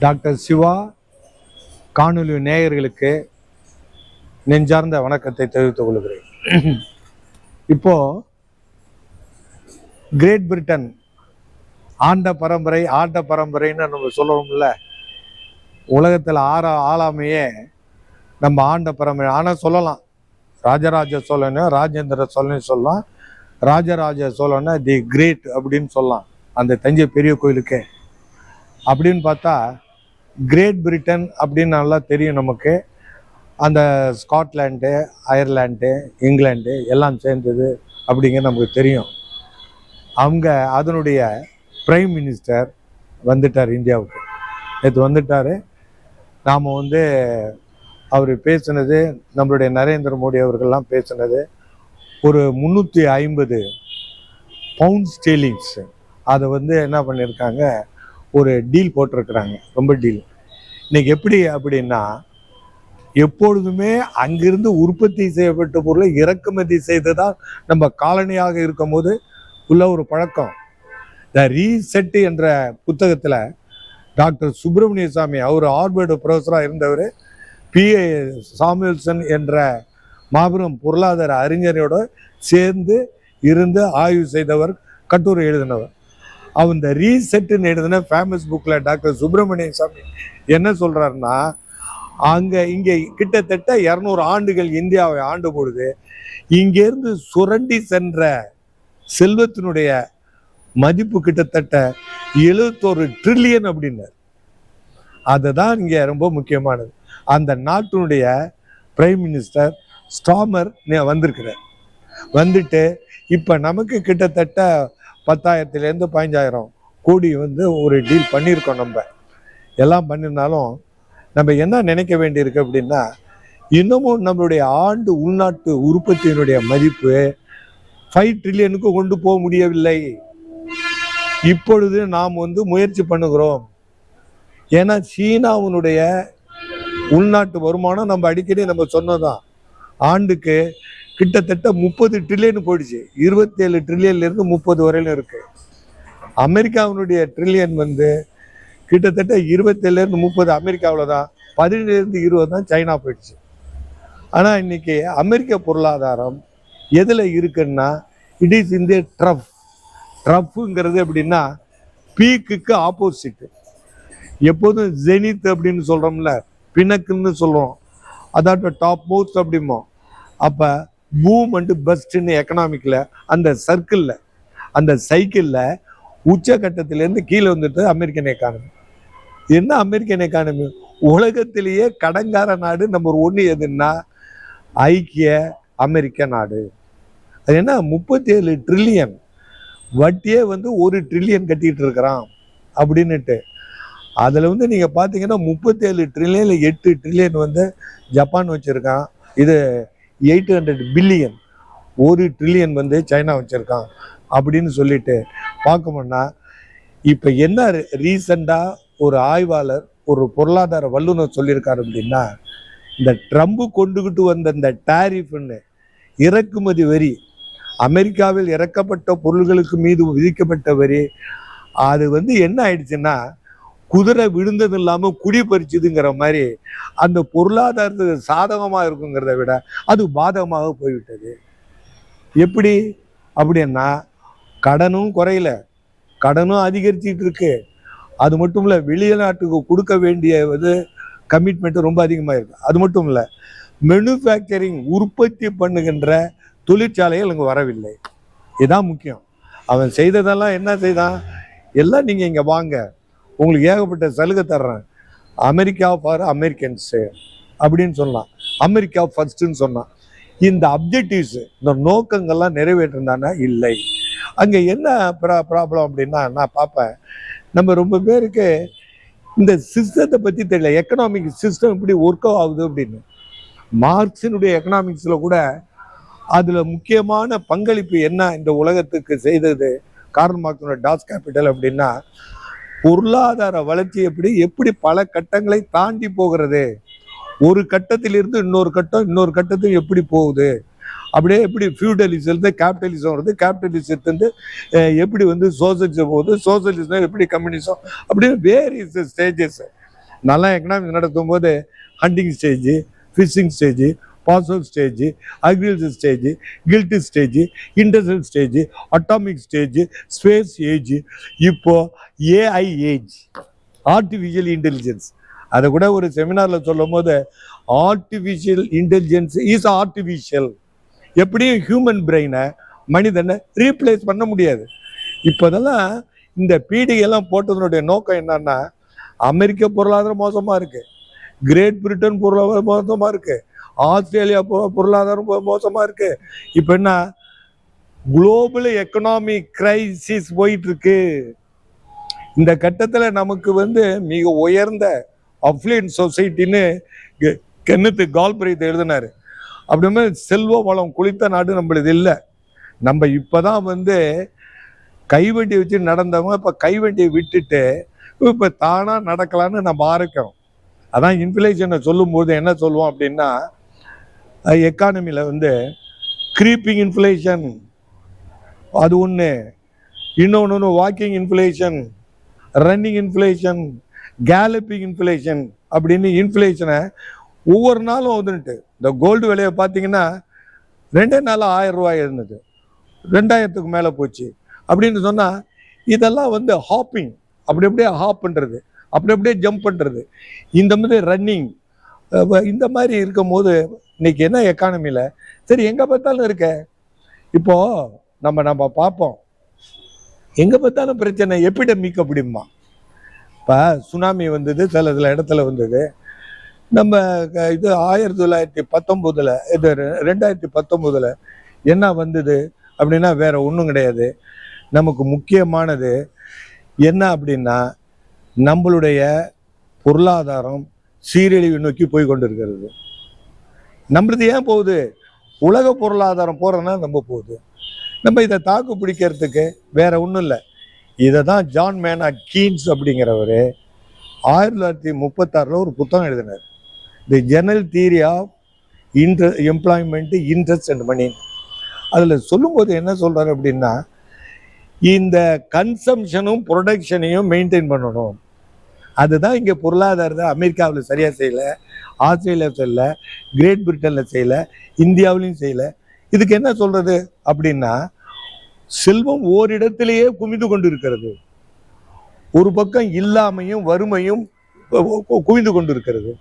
Doctor Siva காணொலி நேயர்களுக்கு நெஞ்சார்ந்த வணக்கத்தை தெரிவித்துக் கொள்கிறேன். இப்போ கிரேட் பிரிட்டன் ஆண்ட பரம்பரைன்னு நம்ம சொல்றோம்ல, உலகத்தில் ஆளாமையே நம்ம ஆண்ட பரம்பரை. ஆனால் சொல்லலாம் ராஜராஜ சோழன், ராஜேந்திர சோழன் சொல்லலாம், ராஜராஜ சோழனை தி கிரேட் அப்படின்னு சொல்லலாம் அந்த தஞ்சை பெரிய கோயிலுக்கு. அப்படின்னு பார்த்தா கிரேட் பிரிட்டன் அப்படின்னு நல்லா தெரியும் நமக்கு. அந்த ஸ்காட்லாண்டு, அயர்லாண்டு, இங்கிலாந்து எல்லாம் சேர்ந்தது அப்படிங்கிற நமக்கு தெரியும். அவங்க அதனுடைய பிரைம் மினிஸ்டர் வந்துட்டார் இந்தியாவுக்கு. நேற்று வந்துட்டார். நாம் அவர் பேசுனது, நம்மளுடைய நரேந்திர மோடி அவர்கள்லாம் பேசுனது ஒரு 350 பவுண்ட் ஸ்டேர்லிங்ஸ். அதை என்ன பண்ணியிருக்காங்க, ஒரு டீல் போட்டிருக்கிறாங்க. ரொம்ப டீல். இன்னைக்கு எப்படி அப்படின்னா, எப்பொழுதுமே அங்கிருந்து உற்பத்தி செய்யப்பட்ட பொருளை இறக்குமதி செய்துதான் நம்ம காலனியாக இருக்கும் போது உள்ள ஒரு பழக்கம். த ரீசெட் என்ற புத்தகத்தில் டாக்டர் சுப்பிரமணிய சாமி, அவர் ஹார்வர்டு ப்ரொஃபஸராக இருந்தவர், P.A. சாமுவேல்சன் என்ற மாபெரும் பொருளாதார அறிஞரோட சேர்ந்து இருந்து ஆய்வு செய்தவர், கட்டுரை எழுதினவர். அந்த ரீசெட்டுன்னு எழுதின ஃபேமஸ் புக்கில் டாக்டர் சுப்பிரமணிய சாமி என்ன சொல்கிறாருன்னா, இங்கே கிட்டத்தட்ட 200 ஆண்டுகள் இந்தியாவை ஆண்டு பொழுது இங்கேருந்து சுரண்டி சென்ற செல்வத்தினுடைய மதிப்பு கிட்டத்தட்ட 71 ட்ரில்லியன் அப்படின்னார். அதுதான் இங்கே ரொம்ப முக்கியமானது. அந்த நாட்டினுடைய பிரைம் மினிஸ்டர் ஸ்டாமர் வந்திருக்கிறார். வந்துட்டு இப்போ நமக்கு கிட்டத்தட்ட 10,000 to 15,000 கோடி ஒரு டீல் பண்ணியிருக்கோம். நம்ம எல்லாம் பண்ணியிருந்தாலும் நம்ம என்ன நினைக்க வேண்டியிருக்கு அப்படின்னா, இன்னமும் நம்மளுடைய ஆண்டு உள்நாட்டு உற்பத்தியினுடைய மதிப்பு 5 ட்ரில்லியனுக்கு கொண்டு போக முடியவில்லை. இப்பொழுது நாம் முயற்சி பண்ணுகிறோம். ஏன்னா சீனாவினுடைய உள்நாட்டு வருமானம் நம்ம அடிக்கடி நம்ம சொன்னதான், ஆண்டுக்கு கிட்டத்தட்ட 30 ட்ரில்லியன் போயிடுச்சு. 27 ட்ரில்லியன்லேருந்து 30 வரையிலும் இருக்கு. அமெரிக்காவினுடைய ட்ரில்லியன் கிட்டத்தட்ட 27லேருந்து 30 அமெரிக்காவில் தான், 17லேருந்து 20 தான் சைனா போயிடுச்சு. ஆனால் இன்னைக்கு அமெரிக்க பொருளாதாரம் எதில் இருக்குன்னா, இட் இஸ் இன் தி ட்ரஃப். ட்ரஃப்ங்கிறது எப்படின்னா பீக்குக்கு ஆப்போசிட். எப்போதும் ஜெனித் அப்படின்னு சொல்கிறோம்ல, பிணக்குன்னு சொல்கிறோம், அதாவது டாப் மோஸ்ட் அப்படிமோ. அப்போ பூம் அண்டு பஸ்ட்னு எக்கனாமிக்கில் அந்த சர்க்கிளில், அந்த சைக்கிளில் உச்சகட்டத்திலேருந்து கீழே வந்துட்டு அமெரிக்கன் எக்கானமி. என்ன அமெரிக்கன் எக்கானமி? உலகத்திலேயே கடங்கார நாடு நம்பர் 1 எதுன்னா ஐக்கிய அமெரிக்க நாடு. அது என்ன 37 ட்ரில்லியன் வட்டியே 1 ட்ரில்லியன் கட்டிகிட்டு இருக்கிறான் அப்படின்னுட்டு. அதில் நீங்கள் பார்த்தீங்கன்னா 37 ட்ரில்லியன் 8 ட்ரில்லியன் ஜப்பான் வச்சுருக்கான். இது 800 பில்லியன். 1 ட்ரில்லியன் சைனா வச்சுருக்கான் அப்படின்னு சொல்லிட்டு பார்க்கணும்னா, இப்போ என்ன ரீசண்டாக ஒரு ஆய்வாளர், ஒரு பொருளாதார வல்லுநர் சொல்லியிருக்காரு அப்படின்னா, இந்த ட்ரம்ப் கொண்டுகிட்டு வந்த இந்த டாரிஃப்னு இறக்குமதி வரி, அமெரிக்காவில் இறக்கப்பட்ட பொருள்களுக்கு மீது விதிக்கப்பட்ட வரி, அது என்ன ஆயிடுச்சுன்னா, குதிரை விழுந்தது இல்லாமல் குடி பறிச்சுதுங்கிற மாதிரி அந்த பொருளாதாரத்துக்கு சாதகமாக இருக்குங்கிறத விட அது பாதகமாக போய்விட்டது. எப்படி அப்படின்னா, கடனும் குறையல, கடனும் அதிகரிச்சிட்டு இருக்கு. அது மட்டும் இல்லை, வெளிநாட்டுக்கு கொடுக்க வேண்டிய கமிட்மெண்ட் ரொம்ப அதிகமாக இருக்கு. அது மட்டும் இல்லை, மேனுஃபேக்சரிங் உற்பத்தி பண்ணுகின்ற தொழிற்சாலைகள் அங்கே வரவில்லை. இதுதான் முக்கியம். அவன் செய்ததெல்லாம் என்ன செய்தான், எல்லாம் நீங்கள் இங்கே வாங்க, உங்களுக்கு ஏகப்பட்ட சலுகை தர்றேன், அமெரிக்கா ஃபார் அமெரிக்கன்ஸு அப்படின்னு சொல்லலாம், அமெரிக்கா ஃபர்ஸ்ட்ன்னு சொன்னான். இந்த அப்ஜெக்டிவ்ஸு, இந்த நோக்கங்கள்லாம் நிறைவேற்றிருந்தானா இல்லை. அங்கே என்ன ப்ராப்ளம் அப்படின்னா, நான் பார்ப்பேன், நம்ம ரொம்ப பேருக்கு இந்த சிஸ்டத்தை பற்றி தெரியல. எக்கனாமிக் சிஸ்டம் இப்படி ஒர்க் ஆகுது அப்படின்னு. மார்க்ஸினுடைய எக்கனாமிக்ஸில் கூட அதில் முக்கியமான பங்களிப்பு என்ன இந்த உலகத்துக்கு செய்தது கார்ல் மார்க்ஸோட டாஸ் கேபிட்டல் அப்படின்னா, பொருளாதார வளர்ச்சி எப்படி பல கட்டங்களை தாண்டி போகிறது, ஒரு கட்டத்திலிருந்து இன்னொரு கட்டத்துக்கு எப்படி போகுது, அப்படியே எப்படி ஃபியூடலிசம் கேபிட்டலிசம் வருது, கேபிட்டலிசத்துலேருந்து எப்படி சோசியலிசம் போகுது, சோசியலிசம் எப்படி கம்யூனிசம், அப்படின்னு வேரியஸ் ஸ்டேஜஸ் நல்லா எக்கனாமிக்ஸ் நடத்தும் போது hunting stage, fishing stage, pastoral stage, agriculture stage, guild stage, industrial stage, atomic stage, space age, இப்போ ஏஐ ஏஜ், ஆர்டிஃபிஷியல் இன்டெலிஜென்ஸ். அதை கூட ஒரு செமினாரில் சொல்லும் போது ஆர்டிஃபிஷியல் இன்டெலிஜென்ஸ் இஸ் ஆர்டிஃபிஷியல். எப்படியும் ஹியூமன் பிரெயினை மனிதனை ரீப்ளேஸ் பண்ண முடியாது. இப்போதெல்லாம் இந்த பீடிகையெல்லாம் போட்டதனுடைய நோக்கம் என்னன்னா, அமெரிக்க பொருளாதாரம் மோசமாக இருக்குது, கிரேட் பிரிட்டன் பொருளாதாரம் மோசமாக இருக்குது, ஆஸ்திரேலியா பொருளாதாரம் மோசமாக இருக்குது. இப்போ என்ன, குளோபல் எக்கனாமிக் கிரைசிஸ் போயிட்டு இருக்கு. இந்த கட்டத்தில் நமக்கு மிக உயர்ந்த அஃப்ளூயன்ட் சொசைட்டின்னு கென்னத் கால்பிரைட் எழுதினாரு. அப்படிமே செல்வ வளம் குளித்த நாடு நம்மளது இல்லை. நம்ம இப்போதான் கைவண்டியை வச்சு நடந்தவங்க இப்போ கைவண்டியை விட்டுட்டு இப்போ தானாக நடக்கலான்னு நம்ம ஆரம்பிக்கிறோம். அதான் இன்ஃப்ளேஷனை சொல்லும்போது என்ன சொல்லுவோம் அப்படின்னா, எக்கானமியில் க்ரீப்பிங் இன்ஃப்ளேஷன் அது ஒன்று, இன்னொன்று walking inflation, running inflation, galloping inflation அப்படின்னு இன்ஃப்ளேஷனை ஒவ்வொரு நாளும் வந்துட்டு. இந்த கோல்டு விலையை பார்த்தீங்கன்னா 2 நாள் 1000 ரூபாய் இருந்தது, 2000க்கு மேலே போச்சு அப்படின்னு சொன்னால் இதெல்லாம் ஹாப்பிங், அப்படி அப்படியே ஹாப் பண்ணுறது, அப்படி அப்படியே ஜம்ப் பண்ணுறது, இந்த மாதிரி ரன்னிங், இந்த மாதிரி இருக்கும் போது இன்னைக்கு என்ன எக்கானமியில் சரி எங்கே பார்த்தாலும் இருக்க. இப்போது நம்ம பார்ப்போம், எங்கே பார்த்தாலும் பிரச்சனை, எபிடமிக் அப்படிமா. இப்போ சுனாமி வந்தது, சில இடத்துல வந்தது. நம்ம இது 1919 இது 2019 என்ன வந்தது அப்படின்னா வேற ஒன்றும் கிடையாது. நமக்கு முக்கியமானது என்ன அப்படின்னா, நம்மளுடைய பொருளாதாரம் சீரழிவு நோக்கி போய் கொண்டிருக்கிறது. நம்மளது ஏன் போகுது? உலக பொருளாதாரம் போகிறதுனா நம்ம போகுது. நம்ம இதை தாக்கு பிடிக்கிறதுக்கு வேற ஒன்றும் இல்லை. இதை தான் ஜான் மேனார்ட் கீன்ஸ் அப்படிங்கிறவர் 1936 ஒரு புத்தகம் எழுதினார், the general theory of employment, interest and money. அதில் சொல்லும்போது என்ன சொல்கிறாரு அப்படின்னா, இந்த கன்சம்ஷனும் ப்ரொடக்ஷனையும் மெயின்டைன் பண்ணணும். அதுதான் இங்கே பொருளாதாரத்தை அமெரிக்காவில் சரியாக செய்யலை, ஆஸ்திரேலியாவில் செய்யலை, கிரேட் பிரிட்டனில் செய்யலை, இந்தியாவிலையும் செய்யலை. இதுக்கு என்ன சொல்கிறது அப்படின்னா, செல்வம் ஓரிடத்திலேயே குவிந்து கொண்டு இருக்கிறது. ஒரு பக்கம் இல்லாமையும் வறுமையும் குவிந்து கொண்டு இருக்கிறது.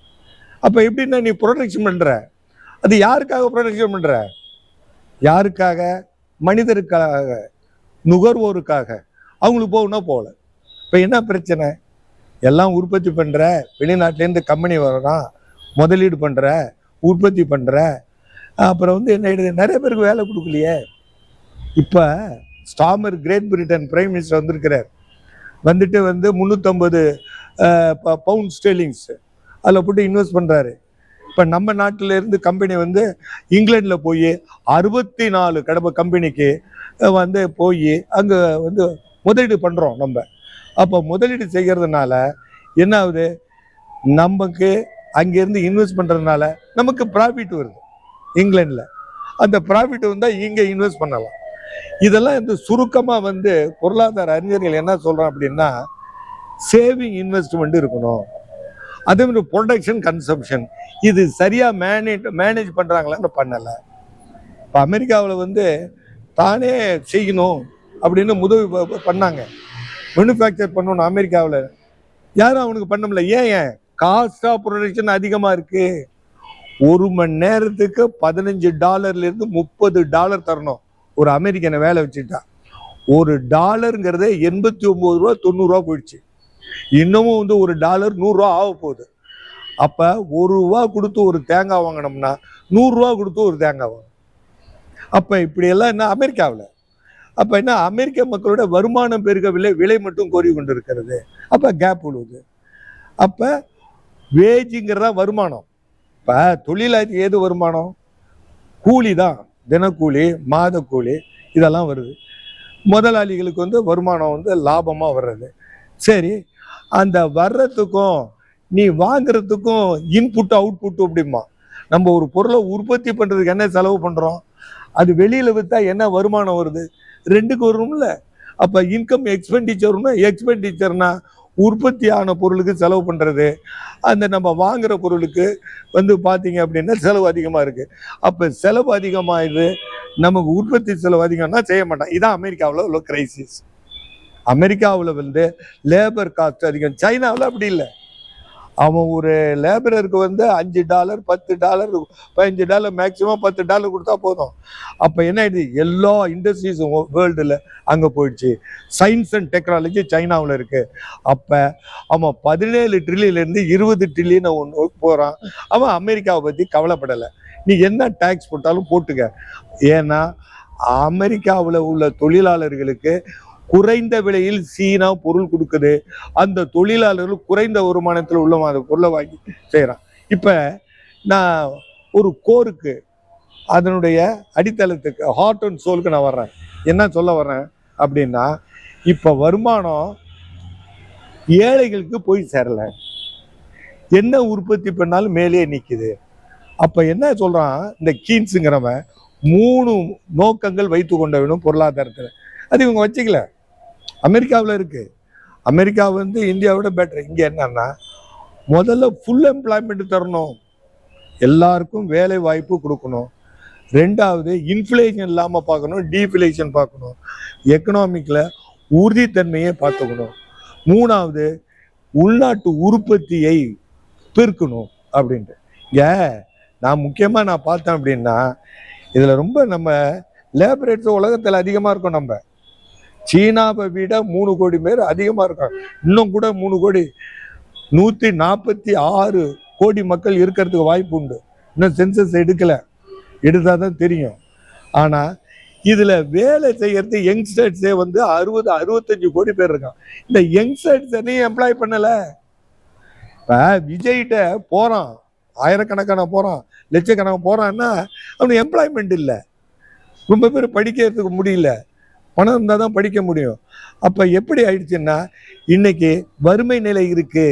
அப்போ எப்படின்னா, நீ ப்ரொடக்ஷன் பண்ணுற, அது யாருக்காக ப்ரொடக்ஷன் பண்ணுற? யாருக்காக? மனிதருக்காக, நுகர்வோருக்காக. அவங்களுக்கு போகணும்னா போகல. இப்போ என்ன பிரச்சனை? எல்லாம் உற்பத்தி பண்ணுற, வெளிநாட்டிலேருந்து கம்பெனி வர்றான், முதலீடு பண்ணுற, உற்பத்தி பண்ணுற, அப்புறம் என்ன ஆயிடுது, நிறைய பேருக்கு வேலை கொடுக்கலையே. இப்போ Starmer great Britain prime minister வந்திருக்கிறார், வந்துட்டு 350 பவுண்ட் ஸ்டெர்லிங்ஸ் அதில் போட்டு இன்வெஸ்ட் பண்ணுறாரு. இப்போ நம்ம நாட்டில் இருந்து கம்பெனி இங்கிலாண்டில் போய் 64 கம்பெனிக்கு போய் அங்கே முதலீடு பண்ணுறோம் நம்ம. அப்போ முதலீடு செய்கிறதுனால என்ன ஆகுது, நமக்கு அங்கேருந்து இன்வெஸ்ட் பண்ணுறதுனால நமக்கு ப்ராஃபிட் வருது இங்கிலாண்டில். அந்த ப்ராஃபிட் வந்தால் இங்கே இன்வெஸ்ட் பண்ணலாம். இதெல்லாம் சுருக்கமாக பொருளாதார அறிஞர்கள் என்ன சொல்கிறோம் அப்படின்னா, சேவிங் இன்வெஸ்ட்மெண்ட் இருக்கணும், அதே மாதிரி ப்ரொடக்ஷன் கன்சம்ஷன் இது சரியாக மேனேஜ் பண்ணுறாங்களான்னு பண்ணலை. இப்போ அமெரிக்காவில் தானே செய்யணும் அப்படின்னு உதவி பண்ணாங்க, மேனுஃபேக்சர் பண்ணணும் அமெரிக்காவில். யாரும் அவனுக்கு பண்ண முடியல. ஏன்? காஸ்ட் ஆஃப் ப்ரொடக்ஷன் அதிகமாக இருக்குது. 1 மணி நேரத்துக்கு $15 $30 தரணும் ஒரு அமெரிக்கனை வேலை வச்சுட்டா. $1 89 ரூபா 90 ரூபா போயிடுச்சு. இன்னமும் $1 100 ரூபா ஆக போகுது. அப்போ ₹1 கொடுத்து ஒரு தேங்காய் வாங்கினோம்னா 100 ரூபா கொடுத்து ஒரு தேங்காய் வாங்கணும். அப்போ இப்படியெல்லாம் என்ன அமெரிக்காவில்? அப்போ என்ன, அமெரிக்க மக்களோட வருமானம் பெருகவில்லை, விலை மட்டும் கோரி கொண்டு இருக்கிறது. அப்போ கேப் விழுவுது. அப்போ வேஜுங்கிறதா வருமானம். இப்போ தொழிலாளி ஏது வருமானம்? கூலி தான், தினக்கூலி, மாத கூலி இதெல்லாம் வருது. முதலாளிகளுக்கு வருமானம் லாபமாக வர்றது. சரி, அந்த வர்றதுக்கும் நீ வாங்குறதுக்கும் இன்புட் அவுட்புட் அப்படிமா. நம்ம ஒரு பொருளை உற்பத்தி பண்ணுறதுக்கு என்ன செலவு பண்ணுறோம், அது வெளியில் விற்றா என்ன வருமானம் வருது, ரெண்டுக்கு வரும்ல. அப்போ இன்கம் எக்ஸ்பெண்டிச்சர்னா உற்பத்தியான பொருளுக்கு செலவு பண்ணுறது, அந்த நம்ம வாங்குற பொருளுக்கு வந்து பார்த்தீங்க அப்படின்னா செலவு அதிகமாக இருக்குது. அப்போ செலவு அதிகமாகுது, நமக்கு உற்பத்தி செலவு அதிகம்னா செய்ய மாட்டான். இதான் அமெரிக்காவில் உள்ள கிரைசிஸ். அமெரிக்காவில் வந்து லேபர் காஸ்ட் அதிகம். சைனாவில் அப்படி இல்லை. அவன் ஒரு லேபரருக்கு வந்து $5 $10 $15 மேக்சிமம் $10 கொடுத்தா போதும். அப்போ என்ன ஆயிடுது, எல்லா இண்டஸ்ட்ரீஸும் வேர்ல்டில் அங்கே போயிடுச்சு. சயின்ஸ் அண்ட் டெக்னாலஜி சைனாவில் இருக்குது. அப்போ அவன் 17 ட்ரில்லியன்லேருந்து 20 ட்ரில்லியன் ஒன்று போகிறான். அவன் அமெரிக்காவை பற்றி கவலைப்படலை. நீ என்ன டேக்ஸ் போட்டாலும் போட்டுக்க. ஏன்னா அமெரிக்காவில் உள்ள தொழிலாளர்களுக்கு குறைந்த விலையில் சீனா பொருள் கொடுக்குது. அந்த தொழிலாளர்கள் குறைந்த வருமானத்தில் உள்ள அந்த பொருளை வாங்கி செய்கிறான். இப்போ நான் ஒரு கோருக்கு, அதனுடைய அடித்தளத்துக்கு, ஹார்ட் அண்ட் சோலுக்கு நான் வர்றேன். என்ன சொல்ல வர்றேன் அப்படின்னா, இப்போ வருமானம் ஏழைகளுக்கு போய் சேரலை. என்ன உற்பத்தி பண்ணாலும் மேலேயே நிற்குது. அப்போ என்ன சொல்கிறான் இந்த கீன்ஸுங்கிறவன், 3 நோக்கங்கள் வைத்து கொண்ட வேணும் பொருளாதாரத்தில். அது இவங்க வச்சுக்கல. அமெரிக்காவில் இருக்குது. அமெரிக்கா வந்து இந்தியாவோட பெட்டர். இங்கே என்னன்னா, முதல்ல ஃபுல் எம்ப்ளாய்மெண்ட் தரணும், எல்லாருக்கும் வேலை வாய்ப்பு கொடுக்கணும். 2வது இன்ஃப்ளேஷன் இல்லாமல் பார்க்கணும், டீஃப்ளேஷன் பார்க்கணும், எக்கனாமிக்கில் உறுதித்தன்மையை பார்த்துக்கணும். 3வது உள்நாட்டு உற்பத்தியை பெருக்கணும் அப்படின்ட்டு. நான் முக்கியமாக பார்த்தேன் அப்படின்னா, இதில் ரொம்ப நம்ம லேபர் ரேட்ஸ் உலகத்தில் அதிகமாக இருக்கும். நம்ம சீனாவை விட 3 கோடி பேர் அதிகமாக இருக்காங்க. இன்னும் கூட 3 கோடி 146 கோடி மக்கள் இருக்கிறதுக்கு வாய்ப்பு உண்டு. இன்னும் சென்சஸ் எடுக்கலை, எடுத்தால் தான் தெரியும். ஆனால் இதில் வேலை செய்யறது யங்ஸ்டர்ஸே வந்து 60-65 கோடி பேர் இருக்கான். இந்த யங்ஸ்டர்ஸையும் எம்ப்ளாய் பண்ணலை. இப்போ விஜய்கிட்ட போகிறான், ஆயிரக்கணக்கான போகிறான், லட்சக்கணக்கான போகிறான்னா அவனுக்கு எம்ப்ளாய்மெண்ட் இல்லை. ரொம்ப பேர் படிக்கிறதுக்கு முடியல. பணம் இருந்தால் தான் படிக்க முடியும். அப்போ எப்படி ஆயிடுச்சுன்னா, இன்னைக்கு வறுமை நிலை இருக்கு,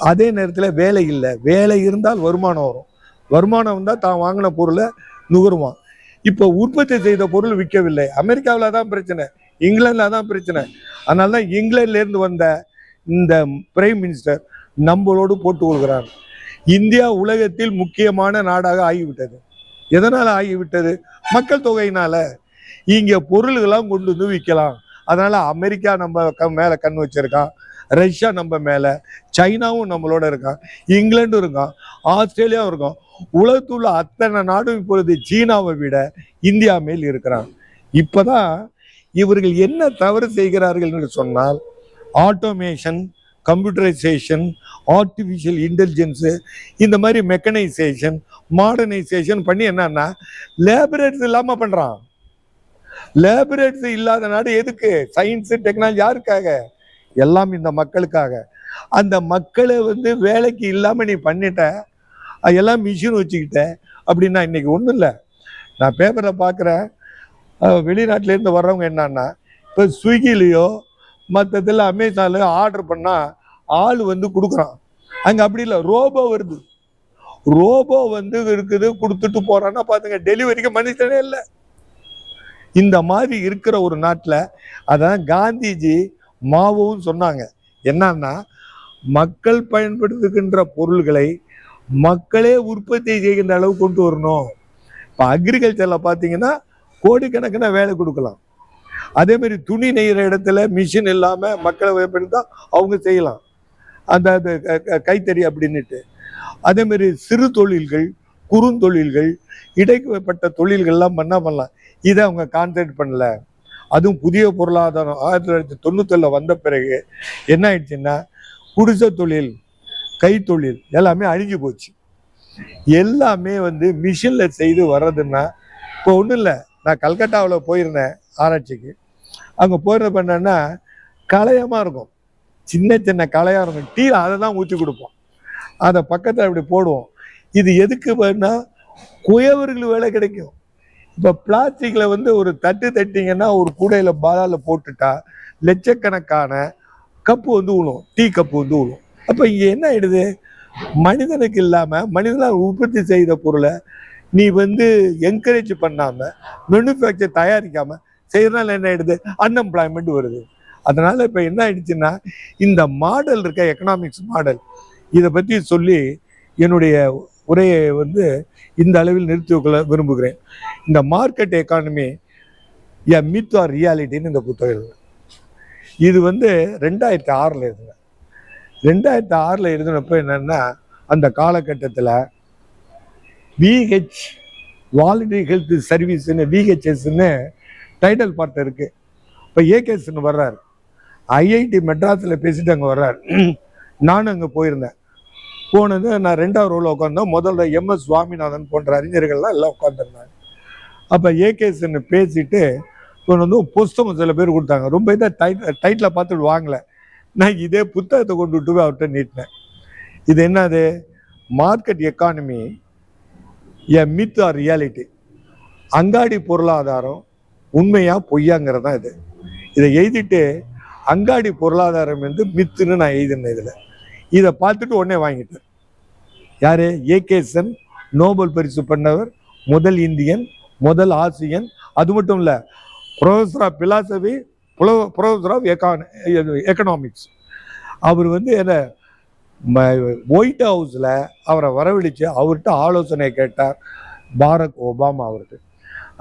அதே நேரத்தில் வேலை இல்லை. வேலை இருந்தால் வருமானம் வரும், வருமானம் வந்தால் தான் வாங்கின பொருளை நுகருவான். இப்போ உற்பத்தி செய்த பொருள் விற்கவில்லை. அமெரிக்காவில் தான் பிரச்சனை, இங்கிலாந்தில் தான் பிரச்சனை. அதனால தான் இங்கிலாந்துலேருந்து வந்த இந்த பிரைம் மினிஸ்டர் நம்மளோடு போட்டு கொள்கிறார். இந்தியா உலகத்தில் முக்கியமான நாடாக ஆகிவிட்டது. எதனால் ஆகிவிட்டது? மக்கள் தொகையினால. இங்கே பொருள்கள்லாம் கொண்டு வந்து விற்கலாம். அதனால அமெரிக்கா நம்ம மேலே கண் வச்சிருக்கான், ரஷ்யா நம்ம மேலே, சைனாவும் நம்மளோட இருக்கான், இங்கிலாண்டும் இருக்கான், ஆஸ்திரேலியாவும் இருக்கான். உலகத்துள்ள அத்தனை நாடும் இப்பொழுது சீனாவை விட இந்தியா மேல் இருக்கிறான். இப்போதான் இவர்கள் என்ன தவறு செய்கிறார்கள் என்று சொன்னால், ஆட்டோமேஷன், கம்ப்யூட்டரைசேஷன், ஆர்டிஃபிஷியல் இன்டெலிஜென்ஸு, இந்த மாதிரி மெக்கனைசேஷன், மாடர்னைசேஷன் பண்ணி என்னன்னா லேபரேட்டர்ஸ் இல்லாமல் பண்ணுறான். லேபரேட்டர்ஸ் இல்லாத நாடு எதுக்கு? சயின்ஸு டெக்னாலஜி யாருக்காக? எல்லாம் இந்த மக்களுக்காக. அந்த மக்களை வந்து வேலைக்கு இல்லாமல் நீ பண்ணிட்ட, எல்லாம் மிஷின் வச்சுக்கிட்ட அப்படின்னா இன்னைக்கு ஒன்றும் இல்லை. நான் பேப்பரில் பார்க்குறேன், வெளிநாட்டிலேருந்து வர்றவங்க என்னன்னா, இப்போ ஸ்விக்கிலேயோ மற்றதில் அமேசான்லையோ ஆர்டர் பண்ணால் ஆள் வந்து கொடுக்குறான். அங்கே அப்படி இல்லை, ரோபோ வருது. ரோபோ வந்து இருக்குது, கொடுத்துட்டு போகிறான்னா பார்த்துங்க, டெலிவரிக்கு மனுஷனே இல்லை. இந்த மாதிரி இருக்கிற ஒரு நாட்டில், அதான் காந்திஜி மாவும் சொன்னாங்க, என்னன்னா மக்கள் பயன்படுத்துகின்ற பொருள்களை மக்களே உற்பத்தி செய்கின்ற அளவு கொண்டு வரணும். இப்போ அக்ரிகல்ச்சரில் பார்த்தீங்கன்னா கோடிக்கணக்கான வேலை கொடுக்கலாம். அதே மாதிரி துணி நெய்கிற இடத்துல மிஷின் இல்லாமல் மக்களை பயன்படுத்தா அவங்க செய்யலாம், அந்த கைத்தறி அப்படின்னுட்டு. அதே மாதிரி சிறு தொழில்கள், குறுந்தொழில்கள், இடைப்பட்ட தொழில்கள்லாம் பண்ணலாம். இதை அவங்க கான்சென்ட்ரேட் பண்ணல. அதுவும் புதிய பொருளாதாரம் 1997 வந்த பிறகு என்ன ஆயிடுச்சுன்னா, குடிசை தொழில், கைத்தொழில் எல்லாமே அழிஞ்சு போச்சு. எல்லாமே வந்து மிஷினில் செய்து வர்றதுன்னா, இப்போ ஒன்றும் இல்லை. நான் கல்கட்டாவில் போயிருந்தேன் ஆராய்ச்சிக்கு. அங்கே போயிருந்தப்ப என்னன்னா, களையமாக இருக்கும், சின்ன சின்ன களையாக இருக்கும். டீ அதை தான் ஊற்றி கொடுப்போம், அதை பக்கத்தில் அப்படி போடுவோம். இது எதுக்கு வேணா, குயவர்களுக்கு வேலை கிடைக்கும். இப்போ பிளாஸ்டிக்கில் வந்து ஒரு தட்டு தட்டிங்கன்னா, ஒரு கூடையில் பாலால் போட்டுட்டா லட்சக்கணக்கான கப்பு வந்து விழும், டீ கப்பு வந்து விழும். அப்போ இங்கே என்ன ஆயிடுது, மனிதனுக்கு இல்லாமல் மனிதனால் உற்பத்தி செய்த பொருளை நீ வந்து என்கரேஜ் பண்ணாமல், மேனுஃபேக்சர் தயாரிக்காமல் செய்யறதுனால என்ன ஆயிடுது, அன்எம்ப்ளாய்மெண்ட் வருது. அதனால இப்போ என்ன ஆயிடுச்சுன்னா, இந்த மாடல் இருக்க எக்கனாமிக்ஸ் மாடல், இதை பற்றி சொல்லி என்னுடைய உரையை வந்து இந்த அளவில் நிறுத்திக்கொள்ள விரும்புகிறேன். இந்த மார்க்கெட் எக்கானமி எ மித் ஆர் ரியாலிட்டின்னு இந்த புத்தகம் எழுதுனேன். இது வந்து 2006 எழுதுனேன். 2006 எழுதினப்போ என்னன்னா, அந்த காலகட்டத்தில் விஹெச் வாலண்டரி ஹெல்த் சர்வீஸ்ன்னு விஹெச்எஸ்ன்னு டைட்டில் பார்ட் இருக்கு. இப்போ ஏகேஎஸ்ன்னு வர்றாரு, ஐஐடி மெட்ராஸில் பேசிட்டு அங்கே வர்றாரு. நானும் அங்கே போயிருந்தேன். போனது நான் 2வது ரோவில் உட்காந்தேன். முதல்ல எம்எஸ் சுவாமிநாதன் போன்ற அறிஞர்கள்லாம் எல்லாம் உட்காந்துருந்தாங்க. அப்போ ஏகேஎஸ்ன்னு பேசிட்டு வந்து புஸ்தகம் சில பேர் கொடுத்தாங்க. ரொம்ப இதாக டைட்டில் பார்த்துட்டு வாங்கலை. நான் இதே புத்தகத்தை கொண்டு விட்டு போய் அவர்கிட்ட நீட்டினேன். இது என்னது? மார்க்கெட் எக்கானமி எ மித் ஆர் ரியாலிட்டி, அங்காடி பொருளாதாரம் உண்மையா பொய்யாங்கிறது தான் இது. இதை எழுதிட்டு அங்காடி பொருளாதாரம் வந்து மித்துன்னு நான் எழுதினேன். இதை பார்த்துட்டு உடனே வாங்கிட்டேன். யாரு? ஏகேஎஸ்என், நோபல் பரிசு பண்ணவர், முதல் இந்தியன், முதல் ஆசியன். அது மட்டும் இல்லை, professor of philosophy, professor of economics. அவர் வந்து என்ன ஒயிட் ஹவுஸில் அவரை வரவழைச்சு அவர்கிட்ட ஆலோசனை கேட்டார் பாரக் ஒபாமா அவருக்கு.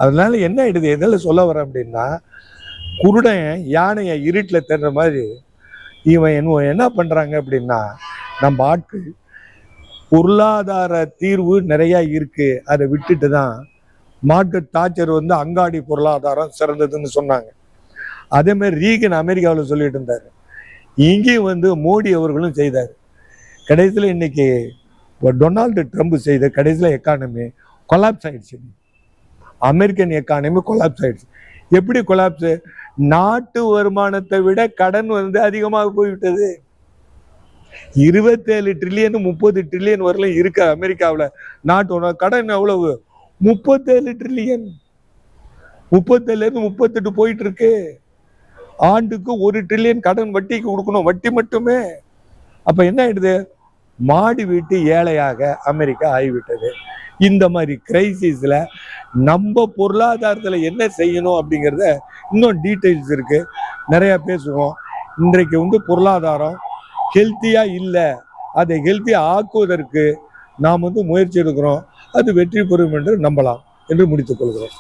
அதனால என்ன ஆயிடுது, எதில் சொல்ல வரேன் அப்படின்னா, குருடன் யானையை இருட்டில் தேடுற மாதிரி இவன் என்ன பண்ணுறாங்க அப்படின்னா, நம்ம ஆட்கள் பொருளாதார தீர்வு நிறையா இருக்கு, அதை விட்டுட்டு தான் மார்க்கெட் தாச்சர் வந்து அங்காடி பொருளாதாரம் சிறந்ததுன்னு சொன்னாங்க. அதே மாதிரி ரீகன் அமெரிக்காவில் சொல்லிட்டு இருந்தார். இங்கேயும் வந்து மோடி அவர்களும் செய்தார். கடைசியில் இன்னைக்கு டொனால்டு ட்ரம்ப் செய்த கடைசியில் எக்கானமி கொலாப்ஸ் ஆயிடுச்சு. அமெரிக்கன் எக்கானமி கொலாப்ஸ் ஆயிடுச்சு. எப்படி கொலாப்ஸ்? நாட்டு வருமானத்தை விட கடன் வந்து அதிகமாக போய்விட்டது. 27 ட்ரில்லியன் 30 ட்ரில்லியன் வரலாம் இருக்கு அமெரிக்காவில். நாட்டோட கடன் எவ்வளவு? 37 ட்ரில்லியன். 37 38 போயிட்டு இருக்கு. ஆண்டுக்கு 1 ட்ரில்லியன் கடன் வட்டிக்கு கொடுக்கணும், வட்டி மட்டுமே. அப்ப என்ன ஆயிடுது? மாடி வீட்டு ஏழையாக அமெரிக்கா ஆகிவிட்டது. இந்த மாதிரி கிரைசிஸ்ல நம்ம பொருளாதாரத்துல என்ன செய்யணும் அப்படிங்கிறத இன்னும் டீட்டெயில்ஸ் இருக்கு, நிறைய பேசுவோம். இன்றைக்கு வந்து பொருளாதாரம் ஹெல்த்தியா இல்லை, அதை ஹெல்த்தியா ஆக்குவதற்கு நாம் வந்து முயற்சி எடுக்கிறோம். அது வெற்றி பெறும் என்று நம்பலாம் என்று முடித்துக் கொள்கிறோம்.